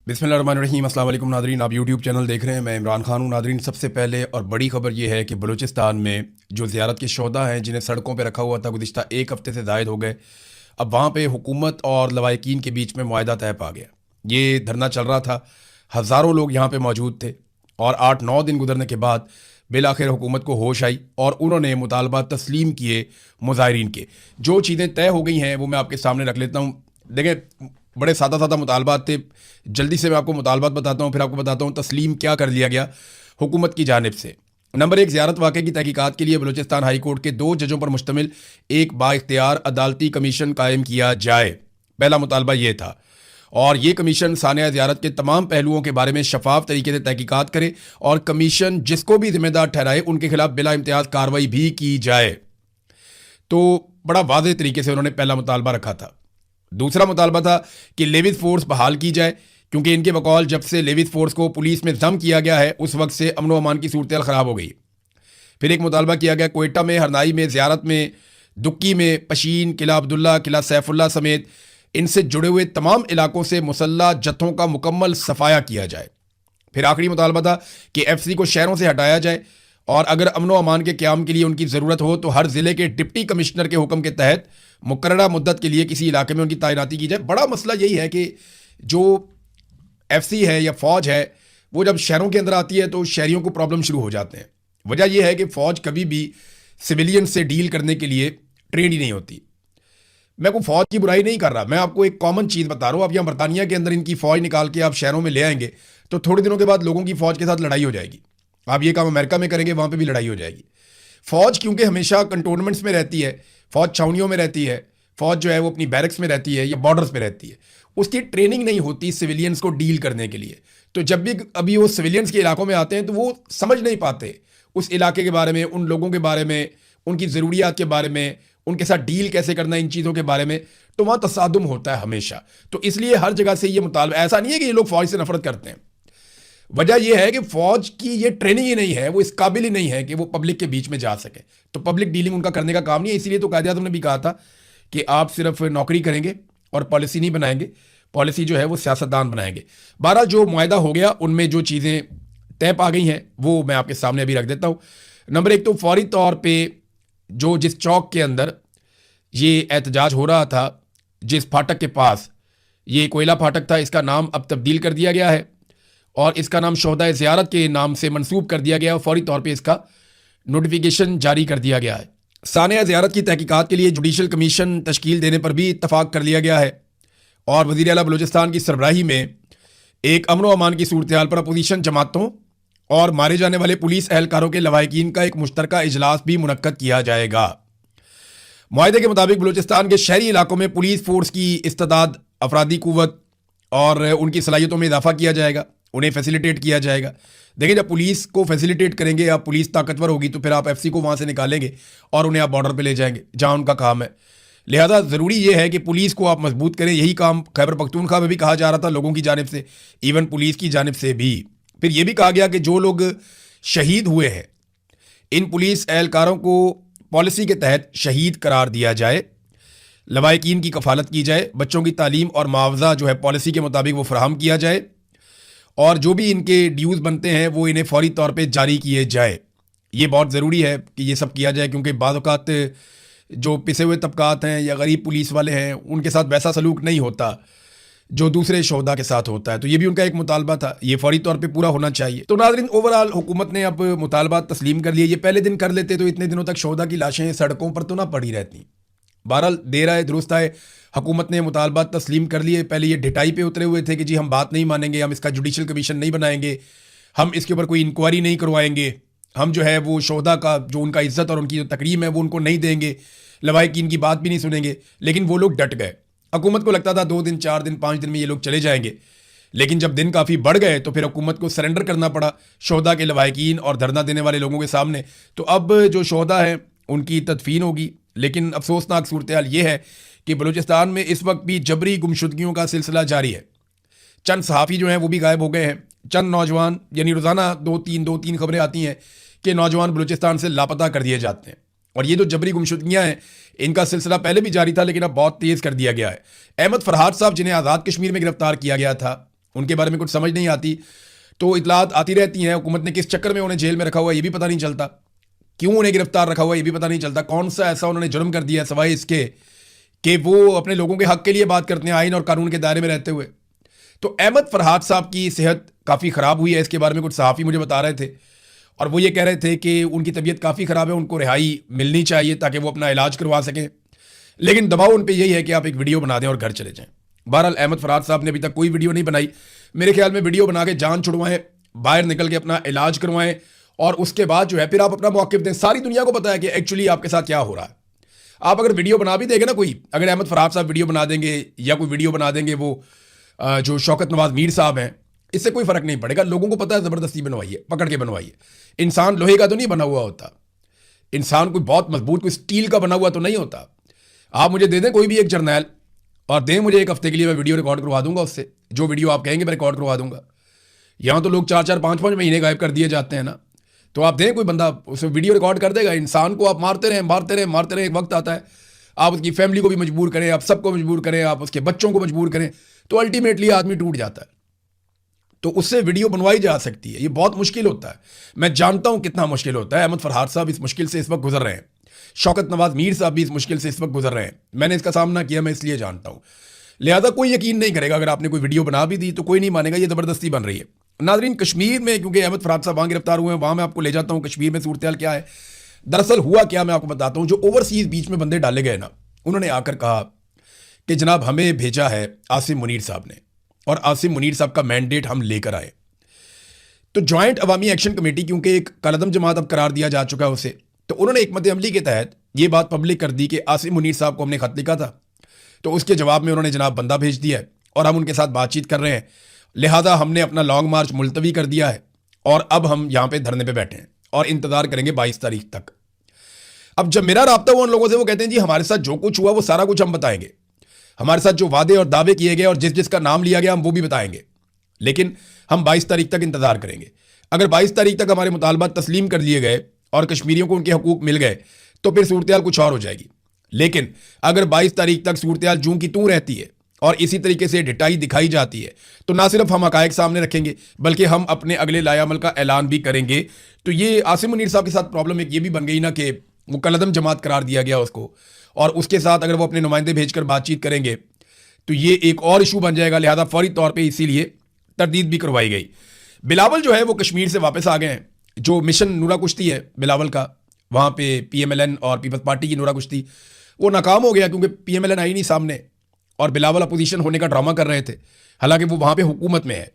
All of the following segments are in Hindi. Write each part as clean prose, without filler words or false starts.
बिस्मिल्लाहिर्रहमानिर्रहीम। अस्सलाम वालेकुम नादरीन, आप यूट्यूब चैनल देख रहे हैं। मैं इमरान खान हूँ। नादरीन, सबसे पहले और बड़ी खबर ये है कि बलूचिस्तान में जो ज़ियारत के शोधा हैं जिन्हें सड़कों पर रखा हुआ था गुज़िश्ता एक हफ़्ते से ज़ायद हो गए, अब वहाँ पे हुकूमत और लवाहिकीन के बीच में मुआहदा तय पा गया। ये धरना चल रहा था, हज़ारों लोग यहाँ पर मौजूद थे और 8-9 दिन गुजरने के बाद बिलाखिर हुकूमत को होश आई और उन्होंने मुतालबा तस्लीम किए मुजाहिरीन के। जो चीज़ें तय हो गई हैं वो मैं आपके सामने रख लेता हूँ। देखें, बड़े सादा सादा मुतालबात थे। जल्दी से मैं आपको मुतालबात बताता हूँ, फिर आपको बताता हूँ तस्लीम क्या कर लिया गया हुकूमत की जानिब से। नंबर 1, ज़ियारत वाक़े की तहकीकात के लिए बलूचिस्तान हाई कोर्ट के 2 जजों पर मुश्तमिल एक बाइख्तियार अदालती कमीशन कायम किया जाए। पहला मुतालबा ये था और ये कमीशन सानिया ज़ियारत के तमाम पहलुओं के बारे में शफाफ तरीके से तहकीकात करे और कमीशन जिसको भी जिम्मेदार ठहराए उनके खिलाफ बिला इम्तियाज़ कार्रवाई भी की जाए। तो बड़ा वाज़ेह तरीके से उन्होंने पहला मुतालबा रखा था। दूसरा मुतालबा था कि लेविस फोर्स बहाल की जाए, क्योंकि इनके बकौल जब से लेविस फोर्स को पुलिस में जम किया गया है उस वक्त से अमन व अमान की सूरत ख़राब हो गई। फिर एक मुतालबा किया गया कोयटा में, हरनाई में, ज़ियारत में, दुक्की में, पशीन, किला अब्दुल्ला, किला सैफुल्ला समेत इनसे जुड़े हुए तमाम इलाकों से मुसल्ला जत्थों का मुकम्मल सफाया किया जाए। फिर आखिरी मुतालबा था कि FC को शहरों से हटाया जाए और अगर अमन व अमान के क़याम के लिए उनकी ज़रूरत हो तो हर ज़िले के डिप्टी कमिश्नर के हुक्म के तहत मुकर्ररा मुद्दत के लिए किसी इलाके में उनकी तैनाती की जाए। बड़ा मसला यही है कि जो FC है या फ़ौज है वो जब शहरों के अंदर आती है तो शहरियों को प्रॉब्लम शुरू हो जाते हैं। वजह यह है कि फ़ौज कभी भी सिविलियन से डील करने के लिए ट्रेंड ही नहीं होती। मैं कोई फ़ौज की बुराई नहीं कर रहा, मैं आपको एक कॉमन चीज़ बता रहा हूँ। आप यहाँ बरतानिया के अंदर इनकी फ़ौज निकाल के आप शहरों में ले आएंगे तो थोड़े दिनों के बाद लोगों की फ़ौज के साथ लड़ाई हो जाएगी। आप ये काम अमेरिका में करेंगे, वहाँ पे भी लड़ाई हो जाएगी। फ़ौज क्योंकि हमेशा कंटोनमेंट्स में रहती है, फ़ौज छावनियों में रहती है, फ़ौज जो है वो अपनी बैरक्स में रहती है या बॉर्डर्स पे रहती है, उसकी ट्रेनिंग नहीं होती सिविलियंस को डील करने के लिए। तो जब भी अभी वो सिविलियंस के इलाकों में आते हैं तो वो समझ नहीं पाते उस इलाके के बारे में, उन लोगों के बारे में, उनकी ज़रूरियात के बारे में, उनके साथ डील कैसे करना, इन चीज़ों के बारे में। तो वहाँ तसादुम होता है हमेशा। तो इसलिए हर जगह से ये मुतालबा, ऐसा नहीं है कि ये लोग फ़ौज से नफरत करते हैं, वजह यह है कि फ़ौज की ये ट्रेनिंग ही नहीं है, वो इस काबिल ही नहीं है कि वो पब्लिक के बीच में जा सके। तो पब्लिक डीलिंग उनका करने का काम नहीं है। इसीलिए तो कायदे-आज़म ने भी कहा था कि आप सिर्फ नौकरी करेंगे और पॉलिसी नहीं बनाएंगे, पॉलिसी जो है वो सियासतदान बनाएंगे। बहरहाल जो मुआहदा हो गया उनमें जो चीज़ें तय पा गई हैं वो मैं आपके सामने अभी रख देता हूँ। नंबर 1 तो फौरी तौर पर जो जिस चौक के अंदर ये एहतजाज हो रहा था, जिस फाटक के पास, ये कोयला फाटक था, इसका नाम अब तब्दील कर दिया गया है और इसका नाम शोहदा ज़ियारत के नाम से मंसूब कर दिया गया है और फौरी तौर पे इसका नोटिफिकेशन जारी कर दिया गया है। सानिया ज़ियारत की तहकीकात के लिए जुडिशल कमीशन तश्कील देने पर भी इत्तफाक कर लिया गया है और वज़ीर आला बलूचिस्तान की सरबराही में एक अमन व अमान की सूरत हाल पर अपोजिशन जमातों और मारे जाने वाले पुलिस एहलकारों के लवाहिकीन का एक मुश्तरका इजलास भी मुनक्कद किया जाएगा। मुआहदे के मुताबिक बलूचिस्तान के शहरी इलाकों में पुलिस फोर्स की इस्तेदाद, अफरादी कुव्वत और उनकी सलाहियतों में इजाफा किया जाएगा, उन्हें फैसिलिटेट किया जाएगा। देखिए, जब पुलिस को फैसिलिटेट करेंगे या पुलिस ताकतवर होगी तो फिर आप FC को वहाँ से निकालेंगे और उन्हें आप बॉर्डर पे ले जाएंगे जहाँ उनका काम है। लिहाजा ज़रूरी ये है कि पुलिस को आप मजबूत करें। यही काम खैबर पख्तूनख्वा में भी कहा जा रहा था लोगों की जानिब से, इवन पुलिस की जानिब से भी। फिर ये भी कहा गया कि जो लोग शहीद हुए हैं इन पुलिस एहलकारों को पॉलिसी के तहत शहीद करार दिया जाए, लवाहिकीन की कफालत की जाए, बच्चों की तालीम और मुआवजा जो है पॉलिसी के मुताबिक वो फराहम किया जाए और जो भी इनके ड्यूज़ बनते हैं वो इन्हें फौरी तौर पे जारी किए जाए। ये बहुत ज़रूरी है कि ये सब किया जाए, क्योंकि बाज़ औक़ात जो पिसे हुए तबकात हैं या गरीब पुलिस वाले हैं उनके साथ वैसा सलूक नहीं होता जो दूसरे शोहदा के साथ होता है। तो ये भी उनका एक मुतालबा था, ये फौरी तौर पे पूरा होना चाहिए। तो नाज़रीन, ओवरऑल हुकूमत ने अब मुतालबा तस्लीम कर लिए। ये पहले दिन कर लेते तो इतने दिनों तक शोहदा की लाशें सड़कों पर तो ना पड़ी रहती। बहरहाल देर आए दुरुस्त आए, हुकूमत ने मुतालबा तस्लीम कर लिए। पहले ये ढिटाई पे उतरे हुए थे कि जी हम बात नहीं मानेंगे, हम इसका जुडिशल कमीशन नहीं बनाएंगे, हम इसके ऊपर कोई इंक्वायरी नहीं करवाएंगे, हम जो है वो शोहदा का जो उनका इज्जत और उनकी जो तकरीम है वो उनको नहीं देंगे, लवाहिकीन की बात भी नहीं सुनेंगे। लेकिन वो लोग डट गए। हुकूमत को लगता था 2 दिन, 4 दिन, 5 दिन में ये लोग चले जाएंगे, लेकिन जब दिन काफ़ी बढ़ गए तो फिर हुकूमत को सरेंडर करना पड़ा शोहदा के लवाहिकीन और धरना देने वाले लोगों के सामने। तो अब जो शोहदा हैं उनकी तदफीन होगी। लेकिन अफसोसनाक सूरत हाल ये है कि बलूचिस्तान में इस वक्त भी जबरी गुमशुदगियों का सिलसिला जारी है। चंद सहाफ़ी जो हैं वो भी गायब हो गए हैं। चंद नौजवान, यानी रोज़ाना दो तीन खबरें आती हैं कि नौजवान बलूचिस्तान से लापता कर दिए जाते हैं। और ये जो जबरी गुमशुदगियाँ हैं इनका सिलसिला पहले भी जारी था, लेकिन अब बहुत तेज़ कर दिया गया है। अहमद फरहाद साहब, जिन्हें आज़ाद कश्मीर में गिरफ्तार किया गया था, उनके बारे में कुछ समझ नहीं आती, तो इतलात आती रहती हैं। हुकूमत ने किस चक्कर में उन्हें जेल में रखा हुआ है ये भी पता नहीं चलता, क्यों उन्हें गिरफ्तार रखा हुआ है ये भी पता नहीं चलता, कौन सा ऐसा उन्होंने जुर्म कर दिया है सिवाय इसके कि वो अपने लोगों के हक के लिए बात करते हैं आइन और कानून के दायरे में रहते हुए। तो अहमद फरहाद साहब की सेहत काफ़ी ख़राब हुई है, इसके बारे में कुछ सहाफ़ी मुझे बता रहे थे और वो ये कह रहे थे कि उनकी तबीयत काफ़ी ख़राब है, उनको रिहाई मिलनी चाहिए ताकि वो अपना इलाज करवा सकें, लेकिन दबाव उन पर यही है कि आप एक वीडियो बना दें और घर चले जाएं। बहरहाल अहमद फरहाद साहब ने अभी तक कोई वीडियो नहीं बनाई। मेरे ख्याल में वीडियो बना के जान छुड़वाएं, बाहर निकल के अपना इलाज करवाएं और उसके बाद जो है फिर आप अपना मौक़िफ़ दें। सारी दुनिया को पता है कि एक्चुअली आपके साथ क्या हो रहा है। आप अगर वीडियो बना भी देंगे ना, कोई अगर अहमद फरहाद साहब वीडियो बना देंगे या कोई वीडियो बना देंगे वो जो शौकत नवाज मीर साहब हैं, इससे कोई फ़र्क नहीं पड़ेगा। लोगों को पता है ज़बरदस्ती बनवाइए, पकड़ के बनवाइए। इंसान लोहे का तो नहीं बना हुआ होता, इंसान कोई बहुत मजबूत कोई स्टील का बना हुआ तो नहीं होता। आप मुझे दे दें कोई भी एक जर्नैल और दें मुझे 1 हफ्ते के लिए, मैं वीडियो रिकॉर्ड करवा दूंगा उससे, जो वीडियो आप कहेंगे मैं रिकॉर्ड करवा दूंगा। यहाँ तो लोग 4-4, 5-5 महीने गायब कर दिए जाते हैं ना, तो आप दें कोई बंदा उसे वीडियो रिकॉर्ड कर देगा। इंसान को आप मारते रहें मारते रहें मारते रहें, एक वक्त आता है आप उसकी फैमिली को भी मजबूर करें, आप सबको मजबूर करें, आप उसके बच्चों को मजबूर करें, तो अल्टीमेटली आदमी टूट जाता है। तो उससे वीडियो बनवाई जा सकती है, ये बहुत मुश्किल होता है, मैं जानता हूं कितना मुश्किल होता है। अहमद फरहाद साहब इस मुश्किल से इस वक्त गुजर रहे हैं, शौकत नवाज मीर साहब भी इस मुश्किल से इस वक्त गुजर रहे हैं। मैंने इसका सामना किया, मैं इसलिए जानता हूं। लिहाजा कोई यकीन नहीं करेगा, अगर आपने कोई वीडियो बना भी दी तो कोई नहीं मानेगा ये ज़बरदस्ती बन रही है। नाज़रीन, कश्मीर में क्योंकि अहमद फरहाद साहब वहाँ गिरफ्तार हुए हैं, वहाँ मैं आपको ले जाता हूँ कश्मीर में सूरत हाल क्या है। दरअसल हुआ क्या मैं आपको बताता हूँ। जो ओवरसीज़ बीच में बंदे डाले गए ना, उन्होंने आकर कहा कि जनाब हमें भेजा है आसिम मुनीर साहब ने और आसिम मुनीर साहब का मैंडेट हम लेकर आए। तो जॉइंट अवामी एक्शन कमेटी, क्योंकि एक कलदम जमात अब करार दिया जा चुका है उसे, तो उन्होंने एक मद्दे-अमली के तहत ये बात पब्लिक कर दी कि आसिम मुनीर साहब को हमने खत लिखा था, तो उसके जवाब में उन्होंने जनाब बंदा भेज दिया है और हम उनके साथ बातचीत कर रहे हैं, लिहाजा हमने अपना लॉन्ग मार्च मुलतवी कर दिया है और अब हम यहाँ पे धरने पे बैठे हैं और इंतजार करेंगे 22 तारीख तक। अब जब मेरा राब्ता हुआ उन लोगों से, वो कहते हैं जी हमारे साथ जो कुछ हुआ वो सारा कुछ हम बताएंगे, हमारे साथ जो वादे और दावे किए गए और जिस जिसका नाम लिया गया हम वो भी बताएंगे, लेकिन हम 22 तारीख तक इंतजार करेंगे। अगर 22 तारीख तक हमारे मुतालबात तस्लीम कर लिए गए और कश्मीरियों को उनके हकूक मिल गए तो फिर सूरत हाल कुछ और हो जाएगी। लेकिन अगर 22 तारीख तक सूरत हाल जूं की तूं रहती है और इसी तरीके से डिटाई दिखाई जाती है, तो ना सिर्फ हम हकायक सामने रखेंगे बल्कि हम अपने अगले लायामल का ऐलान भी करेंगे। तो ये आसिम मुनीर साहब के साथ प्रॉब्लम एक ये भी बन गई ना कि वो कलदम जमात करार दिया गया उसको, और उसके साथ अगर वो अपने नुमाइंदे भेजकर बातचीत करेंगे तो ये एक और इशू बन जाएगा। लिहाजा फौरी तौर पर इसीलिए तरदीद भी करवाई गई। बिलावल जो है वो कश्मीर से वापस आ गए हैं। जो मिशन नूरा कुश्ती है बिलावल का, वहाँ पे PMLN और पीपल्स पार्टी की नूरा कुश्ती, वो नाकाम हो गया क्योंकि PMLN आई नहीं सामने और बिलावल अपोजिशन होने का ड्रामा कर रहे थे। हालांकि वो वहाँ पे हुकूमत में है,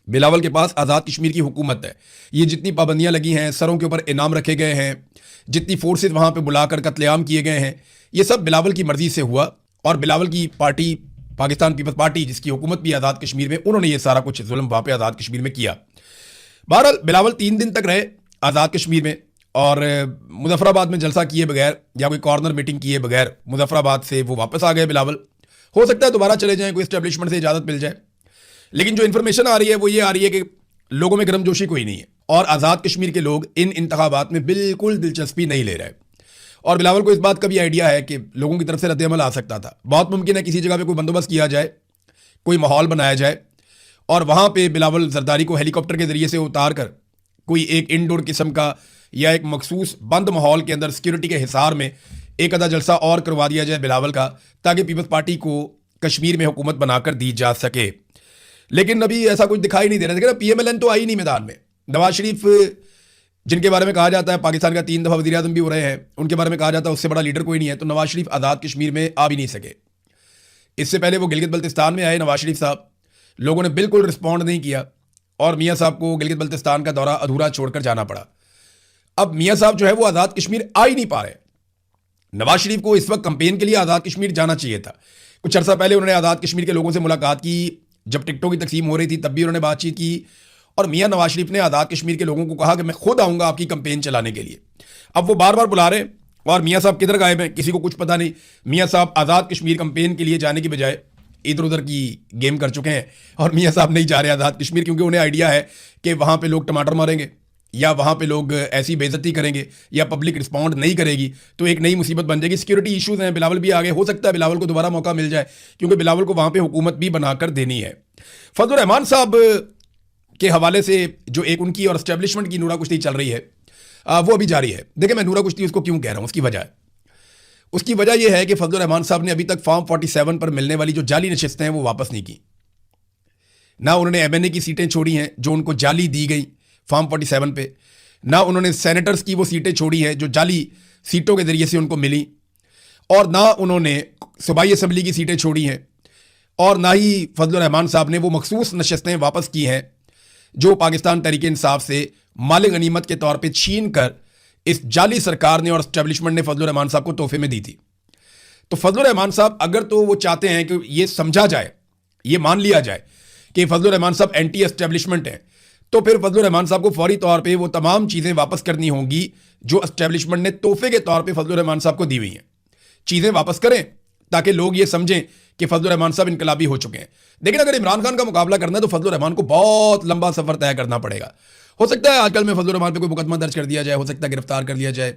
बिलावल के पास आज़ाद कश्मीर की हुकूमत है। ये जितनी पाबंदियाँ लगी हैं, सरों के ऊपर इनाम रखे गए हैं, जितनी फोर्सेज वहाँ पे बुलाकर कत्लेआम किए गए हैं, ये सब बिलावल की मर्जी से हुआ और बिलावल की पार्टी पाकिस्तान पीपल्स पार्टी, जिसकी हुकूमत भी आज़ाद कश्मीर में, उन्होंने ये सारा कुछ जुल्म वहाँ पे आज़ाद कश्मीर में किया। बहरहाल बिलावल 3 दिन तक रहे आज़ाद कश्मीर में और मुजफ्फराबाद में जलसा किए बगैर या कोई कॉर्नर मीटिंग किए बगैर मुजफ्फराबाद से वो वापस आ गए बिलावल। हो सकता है दोबारा चले जाएं, कोई एस्टेब्लिशमेंट से इजाज़त मिल जाए, लेकिन जो इन्फॉर्मेशन आ रही है वो ये आ रही है कि लोगों में गर्मजोशी कोई नहीं है और आज़ाद कश्मीर के लोग इन इंतखाबात में बिल्कुल दिलचस्पी नहीं ले रहे। और बिलावल को इस बात का भी आइडिया है कि लोगों की तरफ से रद्द-ए-अमल आ सकता था। बहुत मुमकिन है किसी जगह पे कोई बंदोबस्त किया जाए, कोई माहौल बनाया जाए और वहाँ पे बिलावल जरदारी को हेलीकॉप्टर के ज़रिए से उतार कर कोई एक इंडोर किस्म का या एक मखसूस बंद माहौल के अंदर सिक्योरिटी के हिसार में एक आधा जलसा और करवा दिया जाए बिलावल का, ताकि पीपल्स पार्टी को कश्मीर में हुकूमत बनाकर दी जा सके। लेकिन अभी ऐसा कुछ दिखाई नहीं दे रहा है। PMLN तो आई नहीं मैदान में। नवाज शरीफ, जिनके बारे में कहा जाता है पाकिस्तान का 3 दफ़ा वज़ीर आज़म भी हो रहे हैं, उनके बारे में कहा जाता है उससे बड़ा लीडर कोई नहीं है, तो नवाज शरीफ आज़ाद कश्मीर में आ भी नहीं सके। इससे पहले वो गिलगित बल्तिस्तान में आए नवाज शरीफ साहब, लोगों ने बिल्कुल रिस्पॉन्ड नहीं किया और मियाँ साहब को गिलगित बल्तिस्तान का दौरा अधूरा छोड़कर जाना पड़ा। अब मियाँ साहब जो है वो आज़ाद कश्मीर आ ही नहीं पा रहे। नवाज शरीफ को इस वक्त कैंपेन के लिए आज़ाद कश्मीर जाना चाहिए था। कुछ अर्सा पहले उन्होंने आज़ाद कश्मीर के लोगों से मुलाकात की, जब टिकटों की तकसीम हो रही थी तब भी उन्होंने बातचीत की और मियाँ नवाज शरीफ ने आज़ाद कश्मीर के लोगों को कहा कि मैं खुद आऊँगा आपकी कैंपेन चलाने के लिए। अब वो बार बार बुला रहे हैं और मियाँ साहब किधर गायब हैं, किसी को कुछ पता नहीं। मियाँ साहब आज़ाद कश्मीर कैंपेन के लिए जाने की बजाय इधर उधर की गेम कर चुके हैं और मियाँ साहब नहीं जा रहे आज़ाद कश्मीर, क्योंकि उन्हें आइडिया है कि वहाँ पे लोग टमाटर मारेंगे या वहाँ पे लोग ऐसी बेइज्जती करेंगे या पब्लिक रिस्पॉन्ड नहीं करेगी तो एक नई मुसीबत बन जाएगी। सिक्योरिटी इश्यूज़ हैं, बिलावल भी आगे, हो सकता है बिलावल को दोबारा मौका मिल जाए क्योंकि बिलावल को वहाँ पे हुकूमत भी बनाकर देनी है। फजलुर रहमान साहब के हवाले से जो एक उनकी और एस्टेब्लिशमेंट की नूरा कुश्ती चल रही है वो अभी जारी है। देखिए, मैं नूरा कुश्ती उसको क्यों कह रहा हूं, उसकी वजह यह है कि फजलुर रहमान साहब ने अभी तक फॉर्म 47 पर मिलने वाली जो जाली नशिस्तें हैं वो वापस नहीं की। ना उन्होंने एमएनए की सीटें छोड़ी हैं जो उनको जाली दी गई फॉर्म 47 पे, ना उन्होंने सेनेटर्स की वो सीटें छोड़ी हैं जो जाली सीटों के जरिए से उनको मिली, और ना उन्होंने सूबाई असम्बली की सीटें छोड़ी हैं, और ना ही फजलुर रहमान साहब ने वो मखसूस नशिस्तें वापस की हैं जो पाकिस्तान तहरीक इंसाफ से माल गनीमत के तौर पर छीन कर इस जाली सरकार ने और एस्टेब्लिशमेंट ने फजलुर रहमान साहब को तोहफे में दी थी। तो फजलुर रहमान साहब अगर तो वो चाहते हैं कि ये समझा जाए, ये मान लिया जाए कि फजलुर रहमान साहब एंटी एस्टेब्लिशमेंट हैं, तो फिर फजलुर रहमान साहब को फौरी तौर पे वो तमाम चीज़ें वापस करनी होंगी जो एस्टेब्लिशमेंट ने तोहफे के तौर पे फजलुर रहमान साहब को दी हुई हैं। चीज़ें वापस करें ताकि लोग ये समझें कि फजलुर रहमान साहब इनकलाबी हो चुके हैं। लेकिन अगर इमरान खान का मुकाबला करना है तो फजलुर रहमान को बहुत लंबा सफर तय करना पड़ेगा। हो सकता है आजकल में फजलुर रहमान पे कोई मुकदमा दर्ज कर दिया जाए, हो सकता है गिरफ्तार कर लिया जाए,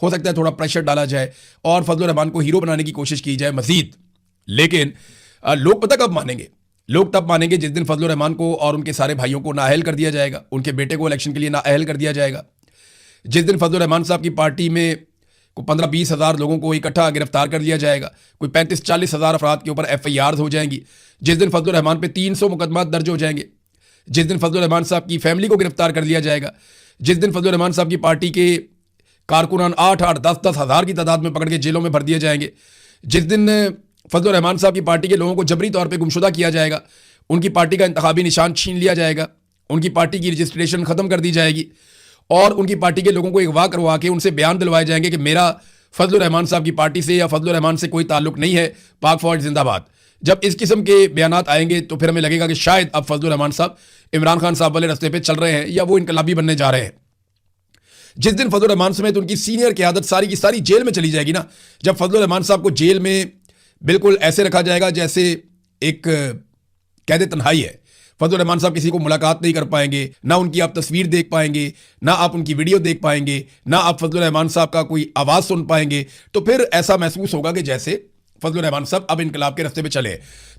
हो सकता है थोड़ा प्रेशर डाला जाए और फजलुर रहमान को हीरो बनाने की कोशिश की जाए मजीद। लेकिन लोग पता कब मानेंगे? लोग तब मानेंगे जिस दिन फजलुर रहमान को और उनके सारे भाइयों को नाअहल कर दिया जाएगा, उनके बेटे को इलेक्शन के लिए नाअहल कर दिया जाएगा। जिस दिन फजलुर रहमान साहब की पार्टी में कोई 15-20 हज़ार लोगों को इकट्ठा गिरफ्तार कर लिया जाएगा, कोई 35-40 हज़ार अफराद के ऊपर FIRs हो जाएंगी, जिस दिन फजलुर रहमान पे 300 मुकदमा दर्ज हो जाएंगे, जिस दिन फजलुर रहमान साहब की फैमिली को गिरफ्तार कर लिया जाएगा, जिस दिन फजलुर रहमान साहब की पार्टी के कारकुनान 8-8, 10-10 हज़ार की तादाद में पकड़ के जेलों में भर दिए जाएंगे, जिस दिन फजलुर रहमान साहब की पार्टी के लोगों को जबरी तौर पर गुमशुदा किया जाएगा, उनकी पार्टी का इंतखाबी निशान छीन लिया जाएगा, उनकी पार्टी की रजिस्ट्रेशन ख़त्म कर दी जाएगी और उनकी पार्टी के लोगों को अगवा करवा के उनसे बयान दिलवाए जाएंगे कि मेरा फजलुर रहमान साहब की पार्टी से या फजलुर रहमान से कोई ताल्लुक नहीं है, पाक फौज जिंदाबाद। जब इस किस्म के बयानात आएंगे तो फिर हमें लगेगा कि शायद अब फजलुर रहमान साहब इमरान खान साहब वाले रास्ते पे चल रहे हैं या वो इनकलाबी बनने जा रहे हैं। जिस दिन फजलुर रहमान समेत उनकी सीनियर क़यादत सारी की सारी जेल में चली जाएगी ना, जब फजलुर रहमान साहब को जेल में बिल्कुल ऐसे रखा जाएगा जैसे एक कैद तन्हाई है, फजलुर रहमान साहब किसी को मुलाकात नहीं कर पाएंगे, ना उनकी आप तस्वीर देख पाएंगे, ना आप उनकी वीडियो देख पाएंगे, ना आप फजलुर रहमान साहब का कोई आवाज़ सुन पाएंगे, तो फिर ऐसा महसूस होगा कि जैसे फजलुर रहमान साहब अब इनकलाब के रास्ते पे चले।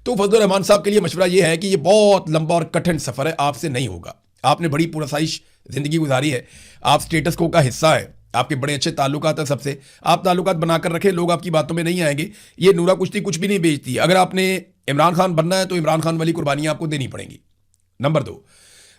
तो फजलुर रहमान साहब के लिए मशवरा ये है कि ये बहुत लंबा और कठिन सफ़र है, आपसे नहीं होगा। आपने बड़ी पुरसाइश ज़िंदगी गुजारी है, आप स्टेटस को का हिस्सा है, आपके बड़े अच्छे ताल्लुकात हैं सबसे, आप ताल्लुकात बनाकर रखें, लोग आपकी बातों में नहीं आएंगे। ये नूरा कुश्ती कुछ भी नहीं बेचती। अगर आपने इमरान खान बनना है तो इमरान खान वाली कुर्बानियाँ आपको देनी पड़ेंगी। नंबर 2,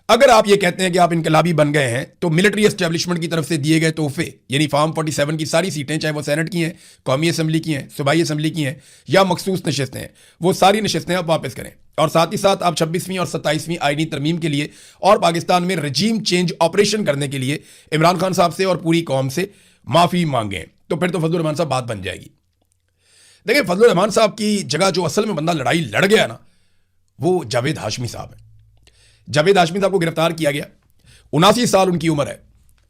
अगर आप ये कहते हैं कि आप इनकलाबी बन गए हैं तो मिलिट्री एस्टेब्लिशमेंट की तरफ से दिए गए तोहफे यानी फॉर्म 47 की सारी सीटें, चाहे वो सेनेट की हैं, कौमी असम्बली की हैं, सूबाई असम्बली की हैं या मखसूस नशिस्तें हैं, वो सारी नशिस्तें आप वापस करें और साथ ही साथ आप 26वीं और 27वीं आईनी तरमीम के लिए और पाकिस्तान में रजीम चेंज ऑपरेशन करने के लिए इमरान खान साहब से और पूरी कौम से माफ़ी मांगें। तो फिर तो फजलुर रहमान साहब बात बन जाएगी। देखिए, फजलुर रहमान साहब की जगह जो असल में बंदा लड़ाई लड़ गया ना, वो जावेद हाशमी साहब है। जावेद हाशमी साहब को गिरफ्तार किया गया, 79 साल उनकी उम्र है,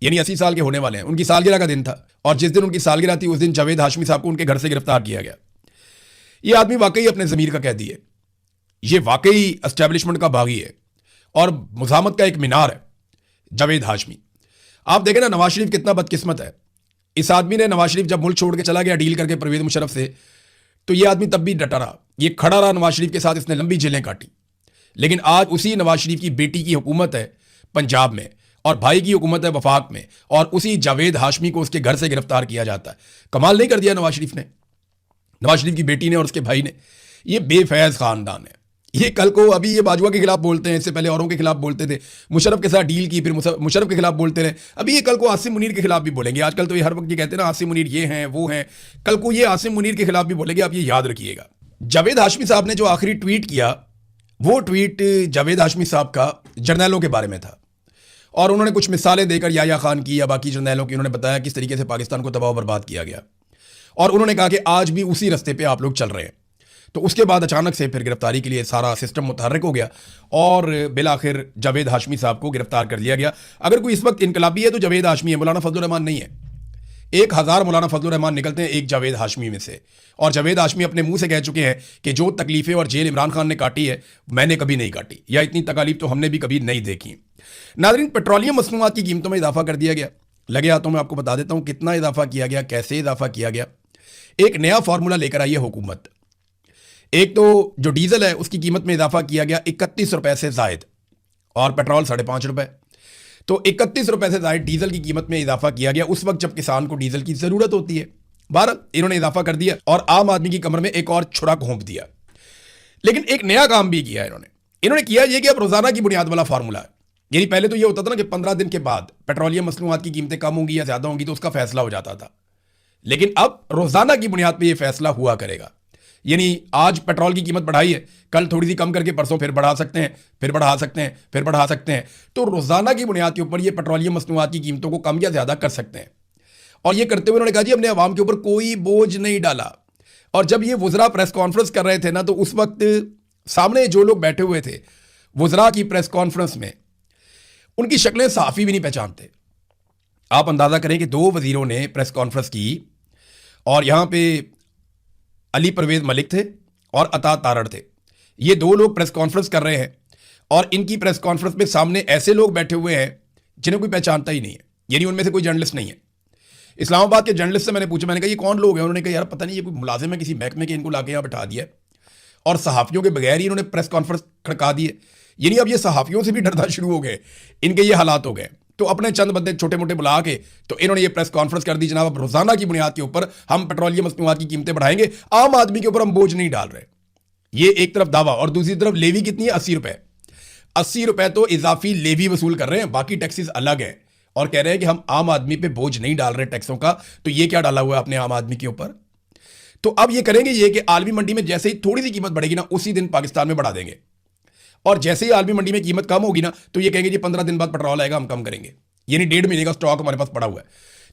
यानी 80 साल के होने वाले हैं। उनकी सालगिरह का दिन था और जिस दिन उनकी सालगिरह थी उस दिन जावेद हाशमी साहब को उनके घर से गिरफ्तार किया गया। ये आदमी वाकई अपने ज़मीर का कैदी है, ये वाकई एस्टेब्लिशमेंट का बागी है और मुज़ाहमत का एक मीनार है जावेद हाशमी। आप देखें ना, नवाज शरीफ कितना बदकिस्मत है। इस आदमी ने, नवाज शरीफ जब मुल्क छोड़ के चला गया डील करके परवेज़ मुशर्रफ से, तो ये आदमी तब भी डटा रहा, ये खड़ा रहा नवाज शरीफ के साथ, इसने लंबी जेलें काटी। लेकिन आज उसी नवाज शरीफ की बेटी की हुकूमत है पंजाब में और भाई की हुकूमत है वफाक में और उसी जावेद हाशमी को उसके घर से गिरफ्तार किया जाता है। कमाल नहीं कर दिया नवाज शरीफ ने, नवाज शरीफ की बेटी ने और उसके भाई ने। ये बेफैज़ ख़ानदान है। ये कल को अभी ये बाजवा के खिलाफ बोलते हैं, इससे पहले औरों के खिलाफ बोलते थे, मुशर्रफ के साथ डील की, फिर मुशर्रफ के खिलाफ बोलते रहे, अभी ये कल को आसिम मुनीर के खिलाफ भी बोलेंगे। आजकल तो ये हर वक्त ये कहते हैं ना आसिम मुनीर ये हैं वो हैं, कल को ये आसिम मुनीर के खिलाफ भी बोलेंगे, आप ये याद रखिएगा। जावेद हाशमी साहब ने जो आखिरी ट्वीट किया, वो ट्वीट जावेद हाशमी साहब का जर्नैलों के बारे में था और उन्होंने कुछ मिसालें देकर याया खान की या बाकी जर्नैलों की उन्होंने बताया किस तरीके से पाकिस्तान को तबाह बर्बाद किया गया और उन्होंने कहा कि आज भी उसी रास्ते पे आप लोग चल रहे हैं। तो उसके बाद अचानक से फिर गिरफ्तारी के लिए सारा सिस्टम मुतहर्रिक हो गया और बिलाखिर जावेद हाशमी साहब को गिरफ्तार कर लिया गया। अगर कोई इस वक्त इनकलाबी है तो जावेद हाशमी है, मौलाना फजलुर रहमान नहीं है। 1000 मौलाना फजलुर रहमान निकलते हैं एक जावेद हाशमी में से। और जावेद हाशमी अपने मुंह से कह चुके हैं कि जो तकलीफें और जेल इमरान खान ने काटी है मैंने कभी नहीं काटी, या इतनी तकालीफ तो हमने भी कभी नहीं देखी। नाज़रीन, पेट्रोलियम मसनूआत की कीमतों में इजाफा कर दिया गया। लगे हाथों में आपको बता देता हूं कितना इजाफा किया गया, कैसे इजाफा किया गया। एक नया फार्मूला लेकर आई है हुकूमत। एक तो जो डीजल है उसकी कीमत में इजाफा किया गया 31 रुपए से जायद, और पेट्रोल 5.5 रुपए। तो 31 रुपए से जायद डीजल की कीमत में इजाफा किया गया उस वक्त जब किसान को डीजल की जरूरत होती है। बहरहाल इन्होंने इजाफा कर दिया और आम आदमी की कमर में एक और छुरा घोंप दिया। लेकिन एक नया काम भी किया इन्होंने किया ये कि अब रोजाना की बुनियाद वाला फार्मूला है। यानी पहले तो ये होता था ना कि 15 दिन के बाद पेट्रोलियम मसनूआत की कीमतें कम होंगी या ज्यादा होंगी तो उसका फैसला हो जाता था, लेकिन अब रोजाना की बुनियाद पर यह फैसला हुआ करेगा। यानी आज पेट्रोल की कीमत बढ़ाई है, कल थोड़ी सी कम करके परसों फिर बढ़ा सकते हैं, फिर बढ़ा सकते हैं, फिर बढ़ा सकते हैं। तो रोजाना की बुनियाद के ऊपर ये पेट्रोलियम मसनूआत की कीमतों को कम या ज्यादा कर सकते हैं। और ये करते हुए उन्होंने कहा जी हमने अवाम के ऊपर कोई बोझ नहीं डाला। और जब ये वुज़रा प्रेस कॉन्फ्रेंस कर रहे थे ना, तो उस वक्त सामने जो लोग बैठे हुए थे वुज़रा की प्रेस कॉन्फ्रेंस में, उनकी शक्लें सहाफ़ी भी नहीं पहचानते। आप अंदाज़ा करें कि 2 वज़ीरों ने प्रेस कॉन्फ्रेंस की और यहां पे अली परवेज़ मलिक थे और अता तारड़ थे। ये 2 लोग प्रेस कॉन्फ्रेंस कर रहे हैं और इनकी प्रेस कॉन्फ्रेंस में सामने ऐसे लोग बैठे हुए हैं जिन्हें कोई पहचानता ही नहीं है, यानी उनमें से कोई जर्नलिस्ट नहीं है। इस्लामाबाद के जर्नलिस्ट से मैंने पूछा, मैंने कहा ये कौन लोग हैं? उन्होंने कहा यार पता नहीं, ये कोई मुलाजिम है किसी महकमे के, इनको लाके यहाँ बैठा दिया और सहाफ़ियों के बगैर ही इन्होंने प्रेस कॉन्फ्रेंस खड़का दी है। यानी अब ये सहाफ़ियों से भी डरना शुरू हो गए, इनके ये हालात हो गए। तो अपने चंद बंदे छोटे मोटे बुला के तो इन्होंने ये प्रेस कॉन्फ्रेंस कर दी, जनाब अब रोजाना की बुनियाद के ऊपर हम पेट्रोलियम मसनूआत की कीमतें बढ़ाएंगे, आम आदमी के ऊपर हम बोझ नहीं डाल रहे। ये एक तरफ दावा, और दूसरी तरफ लेवी कितनी है? 80 रुपए। 80 रुपए तो इजाफी लेवी वसूल कर रहे हैं, बाकी टैक्सेस अलग है, और कह रहे हैं कि हम आम आदमी पे बोझ नहीं डाल रहे टैक्सों का। तो ये क्या डाला हुआ है अपने आम आदमी के ऊपर? तो अब ये करेंगे ये कि आलमी मंडी में जैसे ही थोड़ी सी कीमत बढ़ेगी ना, उसी दिन पाकिस्तान में बढ़ा देंगे, और जैसे ही आलमी मंडी में कीमत कम होगी ना, तो ये कहेंगे जी 15 दिन बाद पेट्रोल आएगा, हम कम करेंगे। यानी 1.5 महीने का स्टॉक हमारे पास पड़ा हुआ है।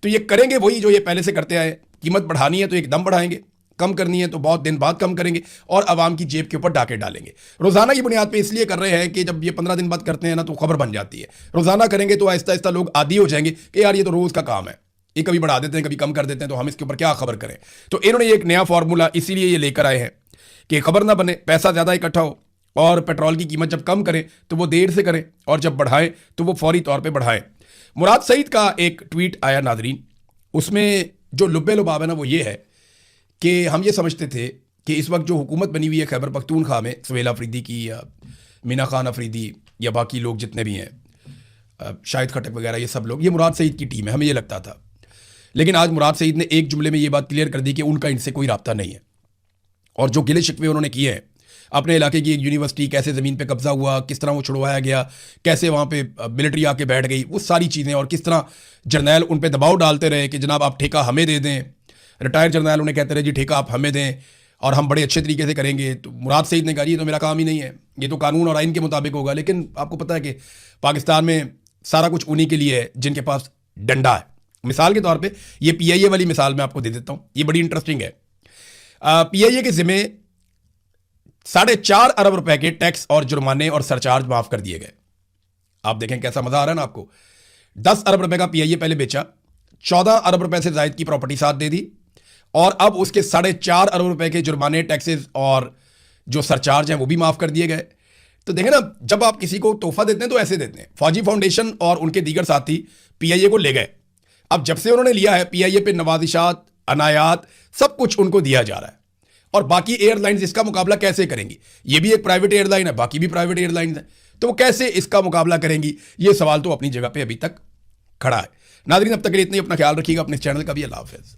तो ये करेंगे वही जो ये पहले से करते आए, कीमत बढ़ानी है तो एकदम बढ़ाएंगे, कम करनी है तो बहुत दिन बाद कम करेंगे, और आवाम की जेब के ऊपर डाके डालेंगे। रोजाना की बुनियाद पे इसलिए कर रहे हैं कि जब ये 15 दिन बाद करते हैं ना तो खबर बन जाती है। रोजाना करेंगे तो आहिस्ता आहिस्ता लोग आदी हो जाएंगे कि यार ये तो रोज का काम है, ये कभी बढ़ा देते हैं कभी कम कर देते हैं, तो हम इसके ऊपर क्या खबर करें। तो इन्होंने एक नया फॉर्मूला इसीलिए ये लेकर आए हैं कि खबर ना बने, पैसा ज्यादा इकट्ठा हो, और पेट्रोल की कीमत जब कम करें तो वो देर से करें, और जब बढ़ाएं तो वो फौरी तौर पर बढ़ाएं। मुराद सईद का एक ट्वीट आया नादरीन, उसमें जो लुब्बे लुबाब है ना वो ये है कि हम ये समझते थे कि इस वक्त जो हुकूमत बनी हुई है खैबर पख्तूनख्वा में, सुहेल अफरीदी की या मीना खान अफरीदी या बाकी लोग जितने भी हैं, शाहिद खटक वगैरह, ये सब लोग, ये मुराद सईद की टीम है, हमें ये लगता था। लेकिन आज मुराद सईद ने एक जुमले में ये बात क्लियर कर दी कि उनका इनसे कोई राब्ता नहीं है, और जो गिले शिकवे उन्होंने किए हैं अपने इलाके की एक यूनिवर्सिटी कैसे ज़मीन पे कब्जा हुआ, किस तरह वो छुड़वाया गया, कैसे वहाँ पे मिलिट्री आके बैठ गई, वो सारी चीज़ें, और किस तरह जर्नैल उन पे दबाव डालते रहे कि जनाब आप ठेका हमें दे दें। रिटायर्ड जर्नैल उन्हें कहते रहे जी ठेका आप हमें दें और हम बड़े अच्छे तरीके से करेंगे। तो मुराद सईद ने कहा ये तो मेरा काम ही नहीं है, ये तो कानून और आइन के मुताबिक होगा। लेकिन आपको पता है कि पाकिस्तान में सारा कुछ उन्हीं के लिए है जिनके पास डंडा है। मिसाल के तौर पर ये PIA वाली मिसाल मैं आपको दे देता हूँ, ये बड़ी इंटरेस्टिंग है। PIA के ज़िम्मे 4.5 अरब रुपए के टैक्स और जुर्माने और सरचार्ज माफ कर दिए गए। आप देखें कैसा मजा आ रहा है ना आपको। 10 अरब रुपए का PIA पहले बेचा, 14 अरब रुपए से जायद की प्रॉपर्टी साथ दे दी, और अब उसके 4.5 अरब रुपए के जुर्माने, टैक्सेस और जो सरचार्ज हैं वो भी माफ कर दिए गए। तो देखें ना, जब आप किसी को तोहफा देते हैं तो ऐसे देते हैं। फौजी फाउंडेशन और उनके दीगर साथी PIA को ले गए, अब जब से उन्होंने लिया है PIA पे नवाजिशात, अनायात, सब कुछ उनको दिया जा रहा है, और बाकी एयरलाइंस इसका मुकाबला कैसे करेंगी? ये भी एक प्राइवेट एयरलाइन है, बाकी भी प्राइवेट एयरलाइंस हैं, तो वो कैसे इसका मुकाबला करेंगी? ये सवाल तो अपनी जगह पे अभी तक खड़ा है। नाज़रीन अब तक के लिए इतना ही, अपना ख्याल रखिएगा, अपने चैनल का भी। अल्लाह हाफ़िज़।